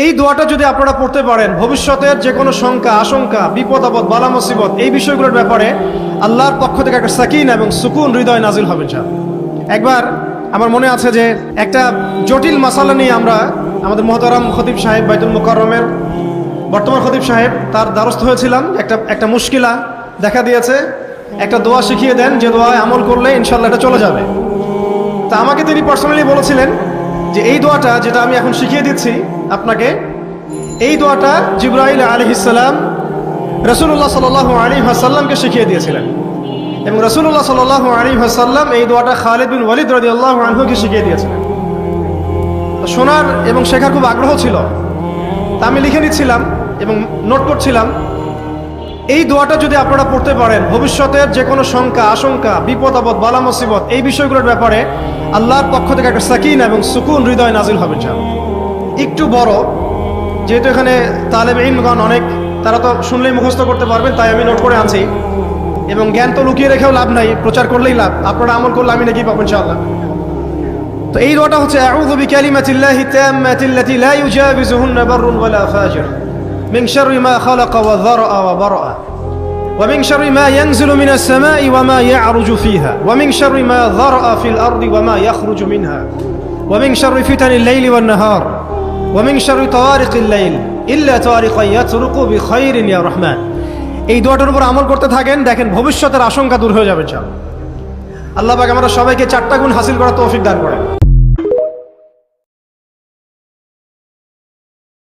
এই দোয়াটা যদি আপনারা পড়তে পারেন, ভবিষ্যতের যে কোনো শঙ্কা, আশঙ্কা, বিপদ আপদ, বালা মুসিবত, এই বিষয়গুলোর ব্যাপারে আল্লাহর পক্ষ থেকে একটা সাকিনা এবং সুকুন হৃদয় নাজিল হবে। একবার আমার মনে আছে যে একটা জটিল মাসালা নিয়ে আমরা আমাদের মুহতারাম খতিব সাহেব, বাইতুল মুকাররমের বর্তমান খতিব সাহেব, তার দ্বারস্থ হয়েছিলাম। একটা মুশকিলা দেখা দিয়েছে, একটা দোয়া শিখিয়ে দেন যে দোয়ায় আমল করলে ইনশাল্লাহ এটা চলে যাবে। তা আমাকে তিনি পার্সোনালি বলেছিলেন যে এই দোয়াটা যেটা আমি এখন শিখিয়ে দিচ্ছি আপনাকে, এই দোয়াটা জিবরাইল আলাইহিস সালাম রাসূলুল্লাহ সাল্লাল্লাহু আলাইহি ওয়াসাল্লামকে শিখিয়ে দিয়েছিলেন, এবং রাসূলুল্লাহ সাল্লাল্লাহু আলাইহি ওয়াসাল্লাম এই দোয়াটা খালিদ বিন ওয়ালিদ রাদিয়াল্লাহু আনহুকে শিখিয়ে দিয়েছিলেন। শোনার এবং শেখার খুব আগ্রহ ছিল, তা আমি লিখে নিচ্ছিলাম এবং নোট করছিলাম। এই দোয়াটা যদি আপনারা পড়তে পারেন, ভবিষ্যতের যে কোনো শঙ্কা, আশঙ্কা, বিপদ আপদ, বালা মুসিবত, এই বিষয়গুলোর ব্যাপারে আল্লাহর পক্ষ থেকে একটা সাকিনা এবং সুকুন হৃদয় নাজিল হবে। একটু বড়, যেহেতু এখানে তালেবে ইলমগণ অনেক, তারা তো শুনলেই মুখস্থ করতে পারবেন, তাই আমি নোট করে আনছি। এবং জ্ঞান তো লুকিয়ে রেখেও লাভ নাই, প্রচার করলেই লাভ, আপনারা আমল করলে আমি নাকি পাবো ইনশাআল্লাহ। তো এই দোয়াটা হচ্ছে আউযু বিকালিমাতিল্লাহি তাম্মাতিল্লাতি লা ইউজাবিজুহুন্না বাররুন ওয়ালা ফাজির মিন শাররি মা খালাকা ওয়া যারআ ওয়া বারআ ওয়া মিন শাররি মা ইয়ানজিলু মিনাস সামাই ওয়া মা ইয়া'রুজু ফিহা ওয়া মিন শাররি মা যারআ ফিল আরদি ওয়া মা ইয়াখরুজু মিনহা ওয়া মিন শাররি ফিতানিল লাইলি ওয়ান নাহার ওয়া মিন শাররি তাওয়ারিকিল লাইল ইল্লা তাওয়ারিকা ইয়াতরুকু বিখাইরিন ইয়া রাহমান। এই দোয়াটার উপর আমল করতে থাকেন, দেখেন ভবিষ্যতের আশঙ্কা দূর হয়ে যাবে। আল্লাহ পাক আমরা সবাইকে 4টা গুণ হাসিল করার তৌফিক দান করেন।